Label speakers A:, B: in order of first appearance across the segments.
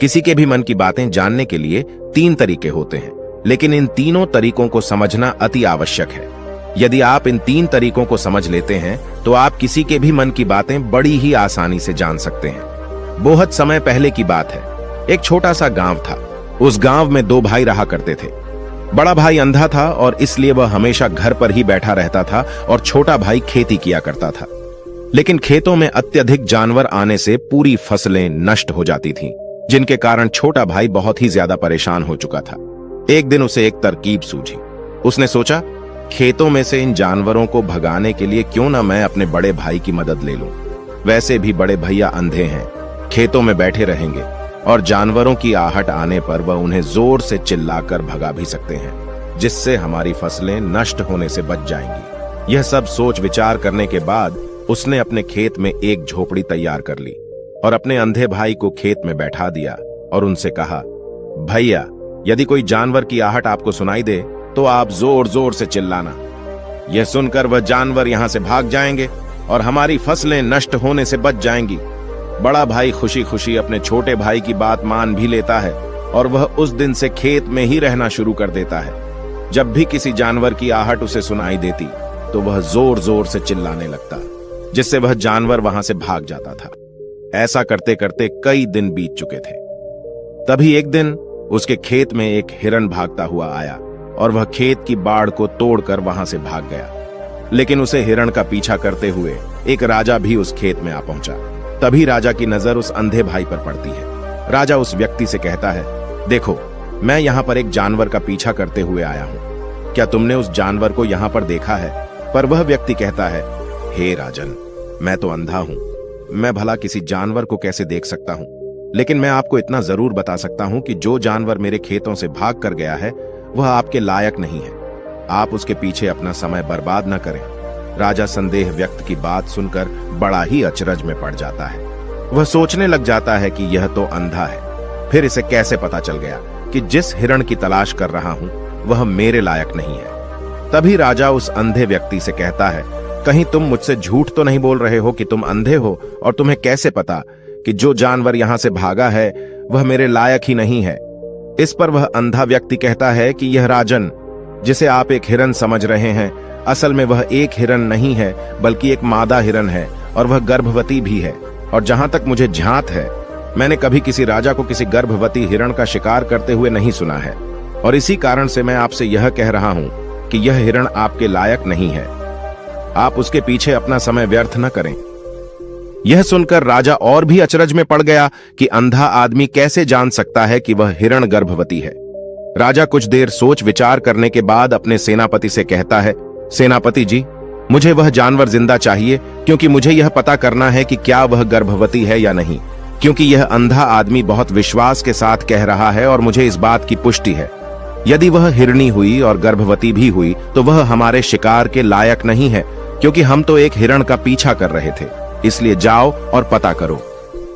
A: किसी के भी मन की बातें जानने के लिए 3 तरीके होते हैं, लेकिन इन तीनों तरीकों को समझना अति आवश्यक है। यदि आप इन 3 तरीकों को समझ लेते हैं तो आप किसी के भी मन की बातें बड़ी ही आसानी से जान सकते हैं। बहुत समय पहले की बात है। एक छोटा सा गांव था। उस गांव में 2 भाई रहा करते थे। बड़ा भाई अंधा था और इसलिए वह हमेशा घर पर ही बैठा रहता था और छोटा भाई खेती किया करता था। लेकिन खेतों में अत्यधिक जानवर आने से पूरी फसलें नष्ट हो जाती थीं, जिनके कारण छोटा भाई बहुत ही ज्यादा परेशान हो चुका था। एक दिन उसे एक तरकीब सूझी। उसने सोचा, खेतों में से इन जानवरों को भगाने के लिए क्यों ना मैं अपने बड़े भाई की मदद ले लूं। वैसे भी बड़े भैया अंधे हैं, खेतों में बैठे रहेंगे और जानवरों की आहट आने पर वह उन्हें जोर से चिल्लाकर भगा भी सकते हैं, जिससे हमारी फसलें नष्ट होने से बच जाएंगी। यह सब सोच विचार करने के बाद उसने अपने खेत में एक झोपड़ी तैयार कर ली और अपने अंधे भाई को खेत में बैठा दिया और उनसे कहा, भैया, यदि कोई जानवर की आहट आपको सुनाई दे तो आप जोर जोर से चिल्लाना। यह सुनकर वह जानवर यहां से भाग जाएंगे और हमारी फसलें नष्ट होने से बच जाएंगी। बड़ा भाई खुशी खुशी अपने छोटे भाई की बात मान भी लेता है और वह उस दिन से खेत में ही रहना शुरू कर देता है। जब भी किसी जानवर की आहट उसे सुनाई देती तो वह जोर जोर से चिल्लाने लगता, जिससे वह जानवर वहां से भाग जाता था। ऐसा करते करते कई दिन बीत चुके थे। तभी एक दिन उसके खेत में एक हिरण भागता हुआ आया और वह खेत की बाड़ को तोड़कर वहां से भाग गया। लेकिन उसे हिरण का पीछा करते हुए एक राजा भी उस खेत में आ पहुंचा। तभी राजा की नजर उस अंधे भाई पर पड़ती है। राजा उस व्यक्ति से कहता है, देखो, मैं यहाँ पर एक जानवर का पीछा करते हुए आया हूँ। क्या तुमने उस जानवर को यहाँ पर देखा है? पर वह व्यक्ति कहता है, हे राजन, मैं तो अंधा हूँ, मैं भला किसी जानवर को कैसे देख सकता हूँ? लेकिन मैं आपको इतना जरूर बता सकता हूँ कि जो जानवर मेरे खेतों से भाग कर गया है वह आपके लायक नहीं है। आप उसके पीछे अपना समय बर्बाद न करें। राजा संदेह व्यक्त की बात सुनकर बड़ा ही अचरज में पड़ जाता है। वह सोचने लग जाता है कि यह तो अंधा है, फिर इसे कैसे पता चल गया कि जिस हिरण की तलाश कर रहा हूं वह मेरे लायक नहीं है। तभी राजा उस अंधे व्यक्ति से कहता है, कहीं तुम मुझसे झूठ तो नहीं बोल रहे हो कि तुम अंधे हो और तुम्हें कैसे पता कि जो जानवर यहां से भागा है वह मेरे लायक ही नहीं है? इस पर वह अंधा व्यक्ति कहता है कि यह राजन, जिसे आप एक हिरण समझ रहे हैं, असल में वह एक हिरण नहीं है बल्कि एक मादा हिरण है और वह गर्भवती भी है। और जहां तक मुझे ध्यात है, मैंने कभी किसी राजा को किसी गर्भवती हिरण का शिकार करते हुए नहीं सुना है और इसी कारण से मैं आपसे यह कह रहा हूं कि यह हिरण आपके लायक नहीं है। आप उसके पीछे अपना समय व्यर्थ न करें। यह सुनकर राजा और भी अचरज में पड़ गया कि अंधा आदमी कैसे जान सकता है कि वह हिरण गर्भवती है। राजा कुछ देर सोच विचार करने के बाद अपने सेनापति से कहता है, सेनापति जी, मुझे वह जानवर जिंदा चाहिए, क्योंकि मुझे यह पता करना है कि क्या वह गर्भवती है या नहीं, क्योंकि यह अंधा आदमी बहुत विश्वास के साथ कह रहा है और मुझे इस बात की पुष्टि है। यदि वह हिरणी हुई और गर्भवती भी हुई तो वह हमारे शिकार के लायक नहीं है, क्योंकि हम तो एक हिरण का पीछा कर रहे थे। इसलिए जाओ और पता करो,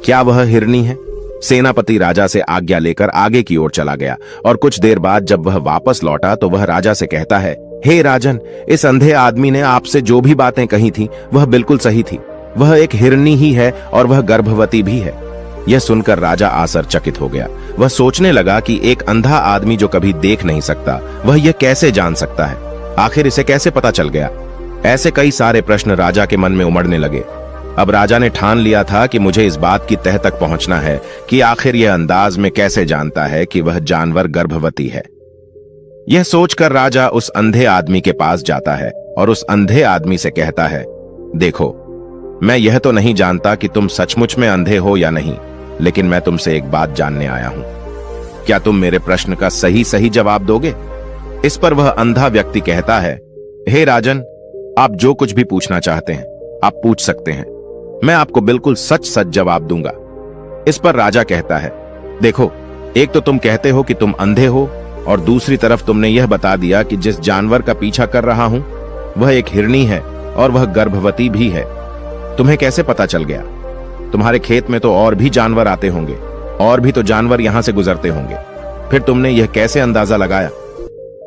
A: क्या वह हिरणी है? सेनापति राजा से आज्ञा लेकर आगे की ओर चला गया और कुछ देर बाद जब वह वापस लौटा तो वह राजा से कहता है, हे राजन, इस अंधे आदमी ने आपसे जो भी बातें कही थी वह बिल्कुल सही थी। वह एक हिरणी ही है और वह गर्भवती भी है। यह सुनकर राजा आश्चर्यचकित हो गया। वह सोचने लगा कि एक अंधा आदमी जो कभी देख नहीं सकता वह यह कैसे जान सकता है? आखिर इसे कैसे पता चल गया? ऐसे कई सारे प्रश्न राजा के मन में उमड़ने लगे। अब राजा ने ठान लिया था कि मुझे इस बात की तह तक पहुंचना है कि आखिर यह अंदाज में कैसे जानता है कि वह जानवर गर्भवती है। यह सोचकर राजा उस अंधे आदमी के पास जाता है और उस अंधे आदमी से कहता है, देखो, मैं यह तो नहीं जानता कि तुम सचमुच में अंधे हो या नहीं, लेकिन मैं तुमसे एक बात जानने आया हूं। क्या तुम मेरे प्रश्न का सही सही जवाब दोगे? इस पर वह अंधा व्यक्ति कहता है, हे राजन, आप जो कुछ भी पूछना चाहते हैं आप पूछ सकते हैं, मैं आपको बिल्कुल सच सच जवाब दूंगा। इस पर राजा कहता है, देखो, एक तो तुम कहते हो कि तुम अंधे हो और दूसरी तरफ तुमने यह बता दिया कि जिस जानवर का पीछा कर रहा हूं वह एक हिरणी है और वह गर्भवती भी है। तुम्हें कैसे पता चल गया? तुम्हारे खेत में तो और भी जानवर आते होंगे, और भी तो जानवर यहां से गुजरते होंगे, फिर तुमने यह कैसे अंदाजा लगाया?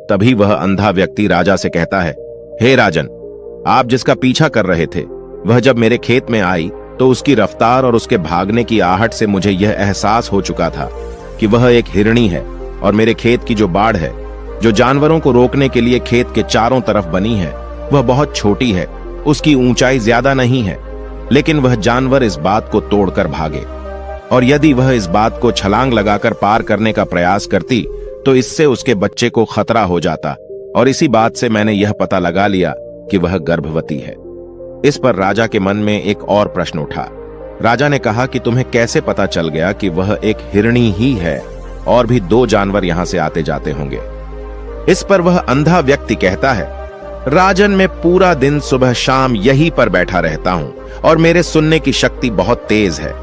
A: तभी वह अंधा व्यक्ति राजा से कहता है, हे राजन, आप जिसका पीछा कर रहे थे वह जब मेरे खेत में आई तो उसकी रफ्तार और उसके भागने की आहट से मुझे यह एहसास हो चुका था कि वह एक हिरणी है और मेरे खेत की जो बाड़ है, जो जानवरों को रोकने के लिए खेत के चारों तरफ बनी है, वह बहुत छोटी है। उसकी ऊंचाई ज्यादा नहीं है, लेकिन वह जानवर इस बात को तोड़कर भागे, और यदि वह इस बात को छलांग लगाकर पार करने का प्रयास करती तो इससे उसके बच्चे को खतरा हो जाता। और इसी बात से मैंने यह पता लगा लिया कि वह गर्भवती है। इस पर राजा के मन में एक और प्रश्न उठा। राजा ने कहा कि तुम्हें कैसे पता चल गया कि वह एक हिरणी ही है, और भी 2 जानवर यहां से आते जाते होंगे। इस पर वह अंधा व्यक्ति कहता है, राजन, मैं पूरा दिन सुबह शाम यहीं पर बैठा रहता हूं और मेरे सुनने की शक्ति बहुत तेज है।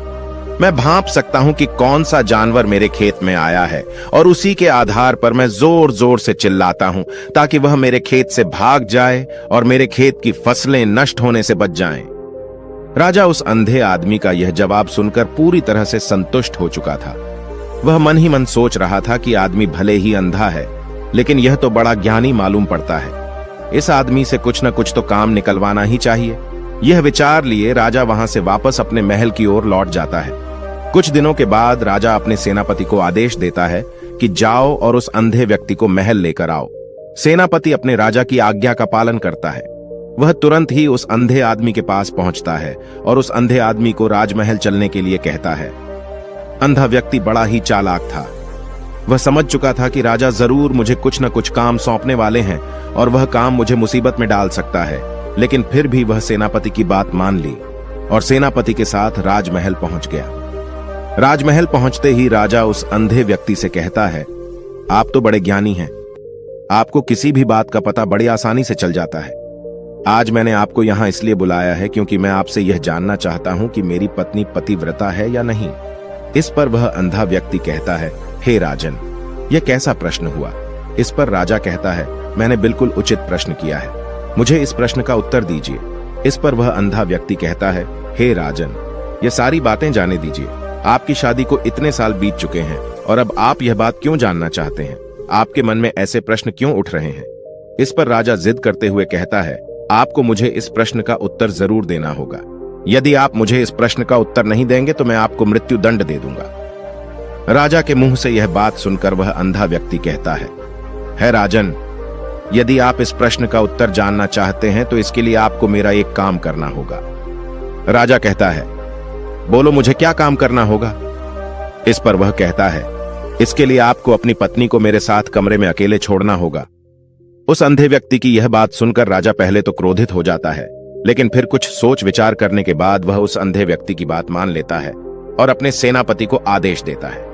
A: मैं भांप सकता हूं कि कौन सा जानवर मेरे खेत में आया है, और उसी के आधार पर मैं जोर जोर से चिल्लाता हूं ताकि वह मेरे खेत से भाग जाए और मेरे खेत की फसलें नष्ट होने से बच जाएं। राजा उस अंधे आदमी का यह जवाब सुनकर पूरी तरह से संतुष्ट हो चुका था। वह मन ही मन सोच रहा था कि आदमी भले ही अंधा है, लेकिन यह तो बड़ा ज्ञानी मालूम पड़ता है। इस आदमी से कुछ न कुछ तो काम निकलवाना ही चाहिए। यह विचार लिए राजा वहां से वापस अपने महल की ओर लौट जाता है। कुछ दिनों के बाद राजा अपने सेनापति को आदेश देता है कि जाओ और उस अंधे व्यक्ति को महल लेकर आओ। सेनापति अपने राजा की आज्ञा का पालन करता है। वह तुरंत ही उस अंधे आदमी के पास पहुंचता है और उस अंधे आदमी को राजमहल चलने के लिए कहता है। अंधा व्यक्ति बड़ा ही चालाक था। वह समझ चुका था कि राजा जरूर मुझे कुछ न कुछ काम सौंपने वाले हैं और वह काम मुझे मुसीबत में डाल सकता है, लेकिन फिर भी वह सेनापति की बात मान ली और सेनापति के साथ राजमहल पहुंच गया। राजमहल पहुंचते ही राजा उस अंधे व्यक्ति से कहता है, आप तो बड़े ज्ञानी हैं, आपको किसी भी बात का पता बड़ी आसानी से चल जाता है। आज मैंने आपको यहां इसलिए बुलाया है क्योंकि मैं आपसे यह जानना चाहता हूं कि मेरी पत्नी पतिव्रता है या नहीं। इस पर वह अंधा व्यक्ति कहता है, हे राजन, यह कैसा प्रश्न हुआ। इस पर राजा कहता है, मैंने बिल्कुल उचित प्रश्न किया है, मुझे इस प्रश्न का उत्तर दीजिए। इस पर वह अंधा व्यक्ति कहता है, हे राजन, ये सारी बातें जाने दीजिए। आपकी शादी को इतने साल बीत चुके हैं और अब आप यह बात क्यों जानना चाहते हैं? आपके मन में ऐसे प्रश्न क्यों उठ रहे हैं? इस पर राजा जिद करते हुए कहता है, आपको मुझे इस प्रश्न का उत्तर जरूर देना होगा। यदि आप मुझे इस प्रश्न का उत्तर नहीं देंगे तो मैं आपको मृत्यु दंड दे दूंगा। राजा के मुंह से यह बात सुनकर वह अंधा व्यक्ति कहता है राजन, यदि आप इस प्रश्न का उत्तर जानना चाहते हैं तो इसके लिए आपको मेरा एक काम करना होगा। राजा कहता है, बोलो मुझे क्या काम करना होगा? इस पर वह कहता है, इसके लिए आपको अपनी पत्नी को मेरे साथ कमरे में अकेले छोड़ना होगा। उस अंधे व्यक्ति की यह बात सुनकर राजा पहले तो क्रोधित हो जाता है, लेकिन फिर कुछ सोच विचार करने के बाद वह उस अंधे व्यक्ति की बात मान लेता है और अपने सेनापति को आदेश देता है,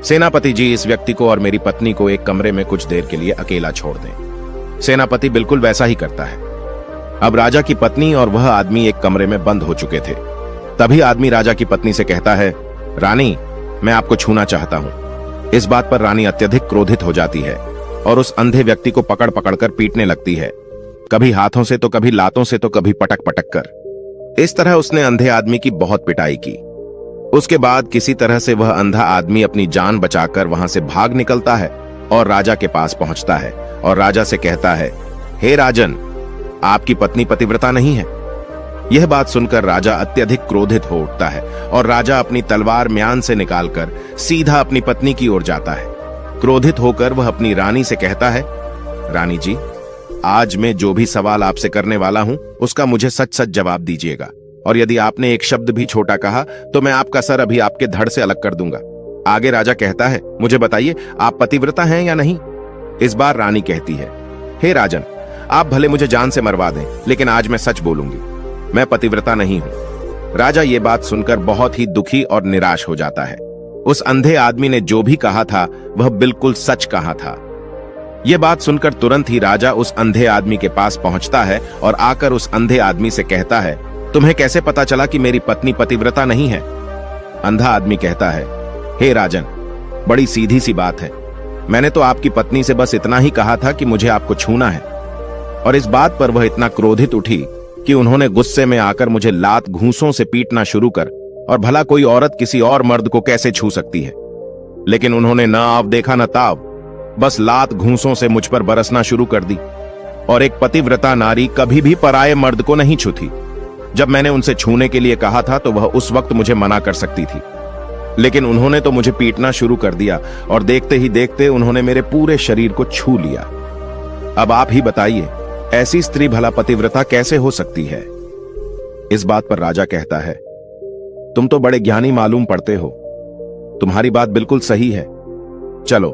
A: सेनापति जी, इस व्यक्ति को और मेरी पत्नी को एक कमरे में कुछ देर के लिए अकेला छोड़ दें। सेनापति बिल्कुल वैसा ही करता है। अब राजा की पत्नी और वह आदमी एक कमरे में बंद हो चुके थे। तभी आदमी राजा की पत्नी से कहता है, रानी, मैं आपको छूना चाहता हूं। इस बात पर रानी अत्यधिक क्रोधित हो जाती है और उस अंधे व्यक्ति को पकड़ पकड़कर पीटने लगती है, कभी हाथों से तो कभी लातों से तो कभी पटक पटक कर। इस तरह उसने अंधे आदमी की बहुत पिटाई की। उसके बाद किसी तरह से वह अंधा आदमी अपनी जान बचाकर वहां से भाग निकलता है और राजा के पास पहुंचता है और राजा से कहता है, हे राजन, आपकी पत्नी पतिव्रता नहीं है। यह बात सुनकर राजा अत्यधिक क्रोधित हो उठता है और राजा अपनी तलवार म्यान से निकालकर सीधा अपनी पत्नी की ओर जाता है। क्रोधित होकर वह अपनी रानी से कहता है, रानी जी, आज मैं जो भी सवाल आपसे करने वाला हूं उसका मुझे सच सच जवाब दीजिएगा, और यदि आपने एक शब्द भी छोटा कहा तो मैं आपका सर अभी आपके धड़ से अलग कर दूंगा। आगे राजा कहता है, मुझे बताइए, आप पतिव्रता हैं या नहीं? इस बार रानी कहती है, हे राजन, आप भले मुझे जान से मरवा दें, लेकिन आज मैं सच बोलूंगी, मैं पतिव्रता नहीं हूं। राजा ये बात सुनकर बहुत ही दुखी और निराश हो जाता है। उस अंधे आदमी ने जो भी कहा था वह बिल्कुल सच कहा था। यह बात सुनकर तुरंत ही राजा उस अंधे आदमी के पास पहुंचता है और आकर उस अंधे आदमी से कहता है, तुम्हें कैसे पता चला कि मेरी पत्नी पतिव्रता नहीं है? अंधा आदमी कहता है, हे राजन, बड़ी सीधी सी बात है, मैंने तो आपकी पत्नी से बस इतना ही कहा था कि मुझे आपको छूना है। और इस बात पर वह इतना क्रोधित उठी कि उन्होंने गुस्से में आकर मुझे लात घूंसों से पीटना शुरू कर, और भला कोई औरत किसी और मर्द को कैसे छू सकती है। लेकिन उन्होंने न आव देखा न ताव, बस लात घूंसों से मुझ पर बरसना शुरू कर दी। और एक पतिव्रता नारी कभी भी पराये मर्द को नहीं छूती। जब मैंने उनसे छूने के लिए कहा था तो वह उस वक्त मुझे मना कर सकती थी, लेकिन उन्होंने तो मुझे पीटना शुरू कर दिया और देखते ही देखते उन्होंने मेरे पूरे शरीर को छू लिया। अब आप ही बताइए, ऐसी स्त्री भला पतिव्रता कैसे हो सकती है? इस बात पर राजा कहता है, तुम तो बड़े ज्ञानी मालूम पड़ते हो, तुम्हारी बात बिल्कुल सही है। चलो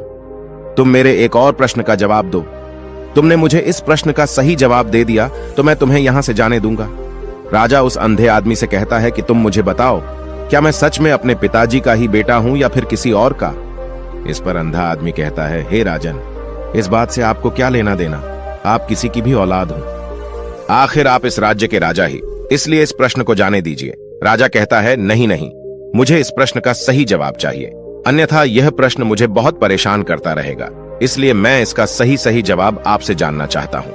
A: तुम मेरे एक और प्रश्न का जवाब दो। तुमने मुझे इस प्रश्न का सही जवाब दे दिया तो मैं तुम्हें यहां से जाने दूंगा। राजा उस अंधे आदमी से कहता है कि तुम मुझे बताओ, क्या मैं सच में अपने पिताजी का ही बेटा हूं या फिर किसी और का? इस पर अंधा आदमी कहता है, हे राजन, इस बात से आपको क्या लेना देना, आप किसी की भी औलाद हो, आखिर आप इस राज्य के राजा ही, इसलिए इस प्रश्न को जाने दीजिए। राजा कहता है, नहीं नहीं, मुझे इस प्रश्न का सही जवाब चाहिए, अन्यथा यह प्रश्न मुझे बहुत परेशान करता रहेगा, इसलिए मैं इसका सही सही जवाब आपसे जानना चाहता हूं।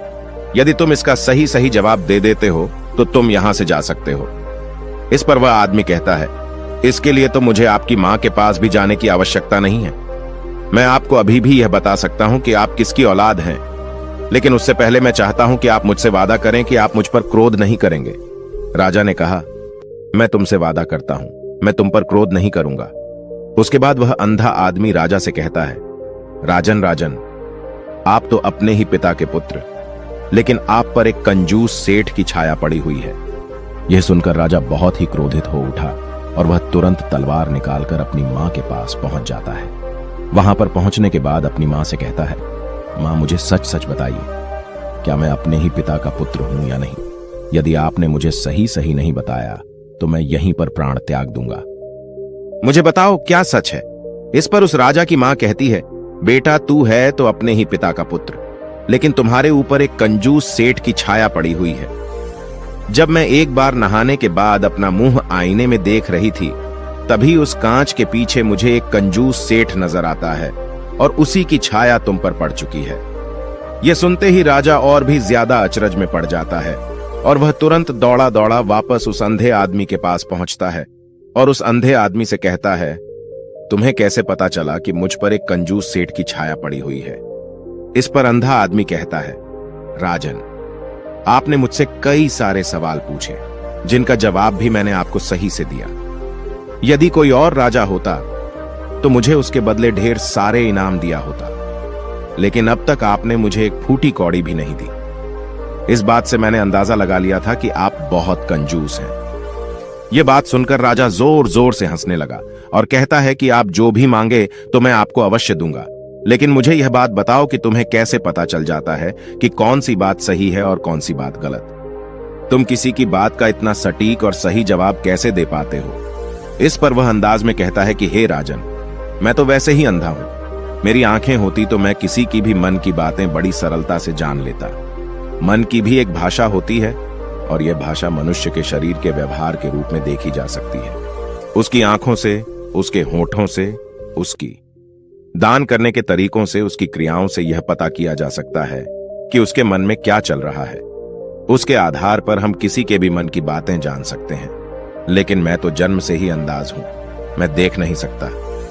A: यदि तुम इसका सही सही जवाब दे देते हो तो तुम यहां से जा सकते हो। इस पर वह आदमी कहता है, इसके लिए तो मुझे आपकी मां के पास भी जाने की आवश्यकता नहीं है। मैं आपको अभी भी यह बता सकता हूं कि आप किसकी औलाद हैं, लेकिन उससे पहले मैं चाहता हूं कि आप मुझसे वादा करें कि आप मुझ पर क्रोध नहीं करेंगे। राजा ने कहा, मैं तुमसे वादा करता हूं, मैं तुम पर क्रोध नहीं करूंगा। उसके बाद वह अंधा आदमी राजा से कहता है, राजन राजन, आप तो अपने ही पिता के पुत्र, लेकिन आप पर एक कंजूस सेठ की छाया पड़ी हुई है। यह सुनकर राजा बहुत ही क्रोधित हो उठा और वह तुरंत तलवार निकालकर अपनी मां के पास पहुंच जाता है। वहां पर पहुंचने के बाद अपनी मां से कहता है, मां मुझे सच सच बताइए, क्या मैं अपने ही पिता का पुत्र हूं या नहीं? यदि आपने मुझे सही सही नहीं बताया तो मैं यहीं पर प्राण त्याग दूंगा। मुझे बताओ क्या सच है? इस पर उस राजा की मां कहती है, बेटा तू है तो अपने ही पिता का पुत्र, लेकिन तुम्हारे ऊपर एक कंजूस सेठ की छाया पड़ी हुई है। जब मैं एक बार नहाने के बाद अपना मुंह आईने में देख रही थी, तभी उस कांच के पीछे मुझे एक कंजूस सेठ नजर आता है और उसी की छाया तुम पर पड़ चुकी है। यह सुनते ही राजा और भी ज्यादा अचरज में पड़ जाता है और वह तुरंत दौड़ा दौड़ा वापस उस अंधे आदमी के पास पहुंचता है और उस अंधे आदमी से कहता है, तुम्हें कैसे पता चला कि मुझ पर एक कंजूस सेठ की छाया पड़ी हुई है? इस पर अंधा आदमी कहता है, राजन, आपने मुझसे कई सारे सवाल पूछे जिनका जवाब भी मैंने आपको सही से दिया। यदि कोई और राजा होता तो मुझे उसके बदले ढेर सारे इनाम दिया होता, लेकिन अब तक आपने मुझे एक फूटी कौड़ी भी नहीं दी। इस बात से मैंने अंदाजा लगा लिया था कि आप बहुत कंजूस हैं। यह बात सुनकर राजा जोर जोर से हंसने लगा और कहता है कि आप जो भी मांगे तो मैं आपको अवश्य दूंगा, लेकिन मुझे यह बात बताओ कि तुम्हें कैसे पता चल जाता है कि कौन सी बात सही है और कौन सी बात गलत? तुम किसी की बात का इतना सटीक और सही जवाब कैसे दे पाते हो? इस पर वह अंदाज में कहता है कि हे राजन, मैं तो वैसे ही अंधा हूं। मेरी आंखें होती तो मैं किसी की भी मन की बातें बड़ी सरलता से जान लेता। मन की भी एक भाषा होती है और यह भाषा मनुष्य के शरीर के व्यवहार के रूप में देखी जा सकती है। उसकी आंखों से, उसके होठों से, उसकी दान करने के तरीकों से, उसकी क्रियाओं से यह पता किया जा सकता है कि उसके मन में क्या चल रहा है। उसके आधार पर हम किसी के भी मन की बातें जान सकते हैं, लेकिन मैं तो जन्म से ही अंधाज हूं, मैं देख नहीं सकता,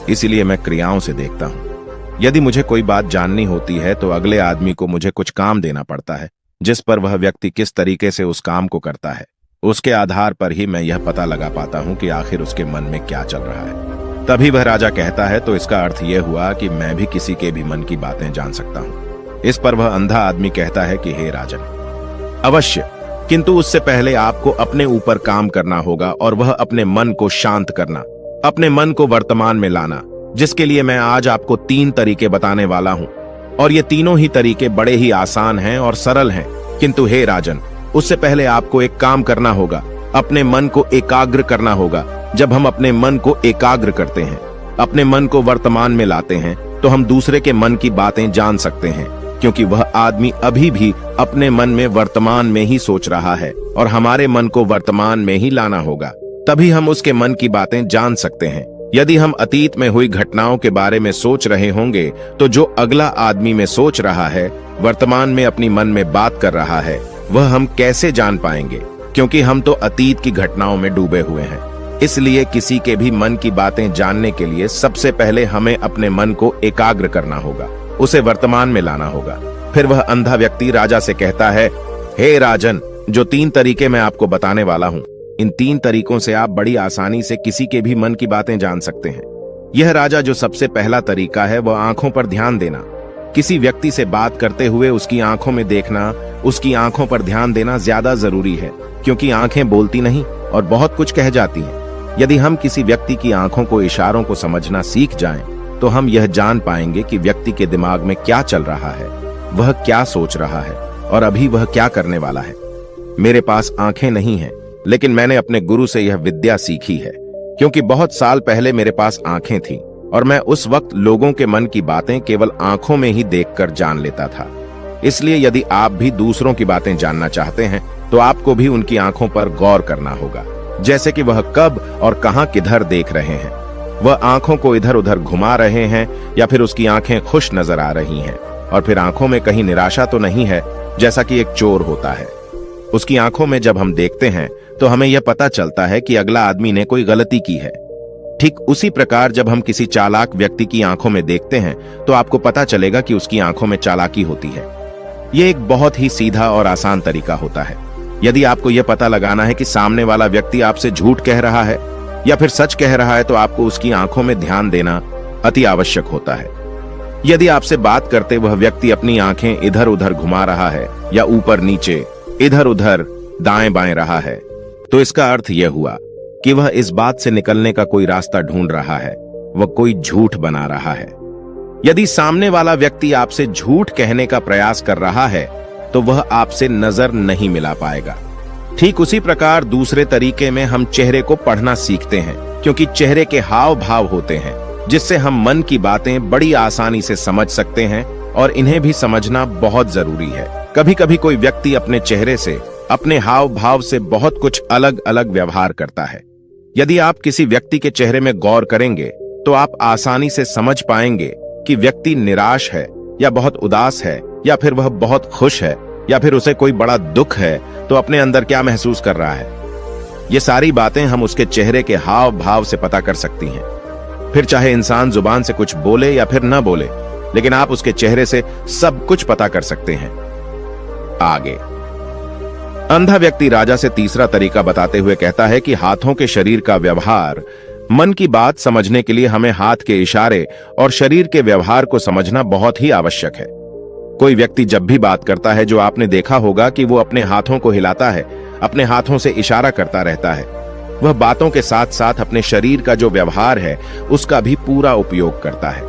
A: इसीलिए मैं क्रियाओं से देखता हूं। यदि मुझे कोई बात जाननी होती है तो अगले आदमी को मुझे कुछ काम देना पड़ता है, जिस पर वह व्यक्ति किस तरीके से उस काम को करता है, उसके आधार पर ही मैं यह पता लगा पाता हूं कि आखिर उसके मन में क्या चल रहा है। तभी वह राजा कहता है, तो इसका अर्थ यह हुआ कि मैं भी किसी के भी मन की बातें जान सकता हूं। इस पर वह अंधा आदमी कहता है कि हे राजन, अवश्य, किंतु उससे पहले आपको अपने ऊपर काम करना होगा और वह अपने मन को शांत करना, अपने मन को वर्तमान में लाना, जिसके लिए मैं आज आपको 3 तरीके बताने वाला हूं। और ये तीनों ही तरीके बड़े ही आसान हैं और सरल हैं, किंतु हे राजन, उससे पहले आपको एक काम करना होगा, अपने मन को एकाग्र करना होगा। जब हम अपने मन को एकाग्र करते हैं, अपने मन को वर्तमान में लाते हैं, तो हम दूसरे के मन की बातें जान सकते हैं, क्योंकि वह आदमी अभी भी अपने मन में वर्तमान में ही सोच रहा है और हमारे मन को वर्तमान में ही लाना होगा, तभी हम उसके मन की बातें जान सकते हैं। यदि हम अतीत में हुई घटनाओं के बारे में सोच रहे होंगे तो जो अगला आदमी में सोच रहा है, वर्तमान में अपनी मन में बात कर रहा है, वह हम कैसे जान पाएंगे? क्योंकि हम तो अतीत की घटनाओं में डूबे हुए हैं। इसलिए किसी के भी मन की बातें जानने के लिए सबसे पहले हमें अपने मन को एकाग्र करना होगा, उसे वर्तमान में लाना होगा। फिर वह अंधा व्यक्ति राजा से कहता है, हे राजन, जो 3 तरीके मैं आपको बताने वाला हूं, इन 3 तरीकों से आप बड़ी आसानी से किसी के भी मन की बातें जान सकते हैं। यह राजा जो सबसे पहला तरीका है वह आंखों पर ध्यान देना। किसी व्यक्ति से बात करते हुए उसकी आंखों में देखना, उसकी आंखों पर ध्यान देना ज्यादा जरूरी है, क्योंकि आंखें बोलती नहीं और बहुत कुछ कह जाती हैं। यदि हम किसी व्यक्ति की आंखों को, इशारों को समझना सीख जाएं, तो हम यह जान पाएंगे कि व्यक्ति के दिमाग में क्या चल रहा है, वह क्या सोच रहा है और अभी वह क्या करने वाला है। मेरे पास आंखें नहीं हैं, लेकिन मैंने अपने गुरु से यह विद्या सीखी है, क्योंकि बहुत साल पहले मेरे पास आंखें थीं और मैं उस वक्त लोगों के मन की बातें केवल आंखों में ही देखकर जान लेता था। इसलिए यदि आप भी दूसरों की बातें जानना चाहते हैं तो आपको भी उनकी आंखों पर गौर करना होगा, जैसे कि वह कब और कहां किधर देख रहे हैं। वह आंखों को इधर उधर घुमा रहे हैं या फिर उसकी आंखें खुश नजर आ रही हैं, और फिर आंखों में कहीं निराशा तो नहीं है, जैसा कि एक चोर होता है। उसकी आंखों में जब हम देखते हैं तो हमें यह पता चलता है कि अगला आदमी ने कोई गलती की है। ठीक उसी प्रकार जब हम किसी चालाक व्यक्ति की आंखों में देखते हैं तो आपको पता चलेगा कि उसकी आंखों में चालाकी होती है। यह एक बहुत ही सीधा और आसान तरीका होता है। यदि आपको यह पता लगाना है कि सामने वाला व्यक्ति आपसे झूठ कह रहा है या फिर सच कह रहा है, तो आपको उसकी आंखों में ध्यान देना अति आवश्यक होता है। यदि आपसे बात करते वह व्यक्ति अपनी आंखें इधर उधर घुमा रहा है या ऊपर नीचे, इधर उधर दाएं बाएं रहा है, तो इसका अर्थ यह हुआ कि वह इस बात से निकलने का कोई रास्ता ढूंढ रहा है, वह कोई झूठ बना रहा है। यदि सामने वाला व्यक्ति आपसे झूठ कहने का प्रयास कर रहा है तो वह आपसे नजर नहीं मिला पाएगा। ठीक उसी प्रकार दूसरे तरीके में हम चेहरे को पढ़ना सीखते हैं, क्योंकि चेहरे के हाव भाव होते हैं जिससे हम मन की बातें बड़ी आसानी से समझ सकते हैं, और इन्हें भी समझना बहुत जरूरी है। कभी कभी कोई व्यक्ति अपने चेहरे से, अपने हाव भाव से बहुत कुछ अलग अलग व्यवहार करता है। यदि आप किसी व्यक्ति के चेहरे में गौर करेंगे तो आप आसानी से समझ पाएंगे कि व्यक्ति निराश है या बहुत उदास है, या फिर वह बहुत खुश है, या फिर उसे कोई बड़ा दुख है तो अपने अंदर क्या महसूस कर रहा है। ये सारी बातें हम उसके चेहरे के हाव भाव से पता कर सकती हैं। फिर चाहे इंसान जुबान से कुछ बोले या फिर न बोले, लेकिन आप उसके चेहरे से सब कुछ पता कर सकते हैं। आगे अंधा व्यक्ति राजा से तीसरा तरीका बताते हुए कहता है कि हाथों के शरीर का व्यवहार, मन की बात समझने के लिए हमें हाथ के इशारे और शरीर के व्यवहार को समझना बहुत ही आवश्यक है। कोई व्यक्ति जब भी बात करता है, जो आपने देखा होगा कि वो अपने हाथों को हिलाता है, अपने हाथों से इशारा करता रहता है। वह बातों के साथ साथ अपने शरीर का जो व्यवहार है उसका भी पूरा उपयोग करता है,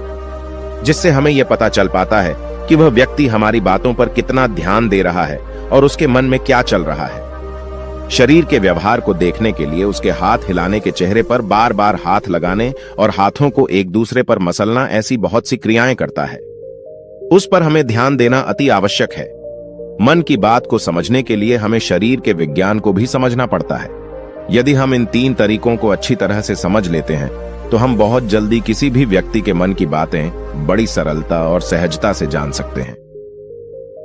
A: जिससे हमें यह पता चल पाता है कि वह व्यक्ति हमारी बातों पर कितना ध्यान दे रहा है और उसके मन में क्या चल रहा है। शरीर के व्यवहार को देखने के लिए उसके हाथ हिलाने के चेहरे पर बार बार हाथ लगाने और हाथों को एक दूसरे पर मसलना, ऐसी बहुत सी क्रियाएं करता है। उस पर हमें ध्यान देना अति आवश्यक है। मन की बात को समझने के लिए हमें शरीर के विज्ञान को भी समझना पड़ता है। यदि हम इन 3 तरीकों को अच्छी तरह से समझ लेते हैं तो हम बहुत जल्दी किसी भी व्यक्ति के मन की बातें बड़ी सरलता और सहजता से जान सकते हैं।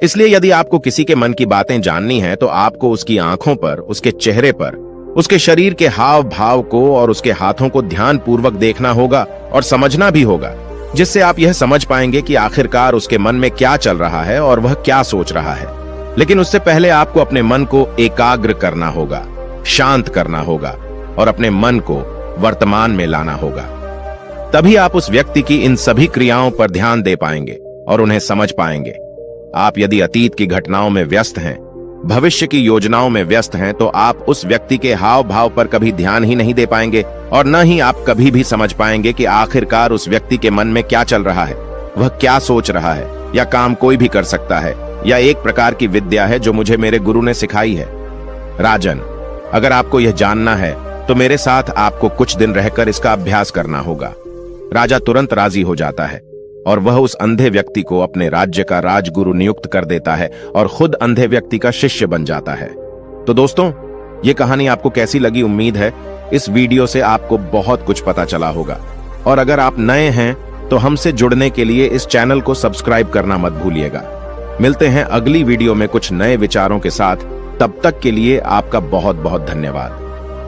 A: इसलिए यदि आपको किसी के मन की बातें जाननी है तो आपको उसकी आंखों पर, उसके चेहरे पर, उसके शरीर के हाव भाव को और उसके हाथों को ध्यानपूर्वक देखना होगा और समझना भी होगा, जिससे आप यह समझ पाएंगे कि आखिरकार उसके मन में क्या चल रहा है और वह क्या सोच रहा है। लेकिन उससे पहले आपको अपने मन को एकाग्र करना होगा, शांत करना होगा और अपने मन को वर्तमान में लाना होगा। तभी आप उस व्यक्ति की इन सभी क्रियाओं पर ध्यान दे पाएंगे और उन्हें समझ पाएंगे। आप यदि अतीत की घटनाओं में व्यस्त हैं, भविष्य की योजनाओं में व्यस्त हैं, तो आप उस व्यक्ति के हाव भाव पर कभी ध्यान ही नहीं दे पाएंगे और न ही आप कभी भी समझ पाएंगे कि आखिरकार उस व्यक्ति के मन में क्या चल रहा है, वह क्या सोच रहा है। या काम कोई भी कर सकता है, या एक प्रकार की विद्या है जो मुझे मेरे गुरु ने सिखाई है। राजन, अगर आपको यह जानना है तो मेरे साथ आपको कुछ दिन रहकर इसका अभ्यास करना होगा। राजा तुरंत राजी हो जाता है और वह उस अंधे व्यक्ति को अपने राज्य का राजगुरु नियुक्त कर देता है और खुद अंधे व्यक्ति का शिष्य बन जाता है। तो दोस्तों, ये कहानी आपको कैसी लगी? उम्मीद है इस वीडियो से आपको बहुत कुछ पता चला होगा। और अगर आप नए हैं तो हमसे जुड़ने के लिए इस चैनल को सब्सक्राइब करना मत भूलिएगा। मिलते हैं अगली वीडियो में कुछ नए विचारों के साथ। तब तक के लिए आपका बहुत बहुत धन्यवाद।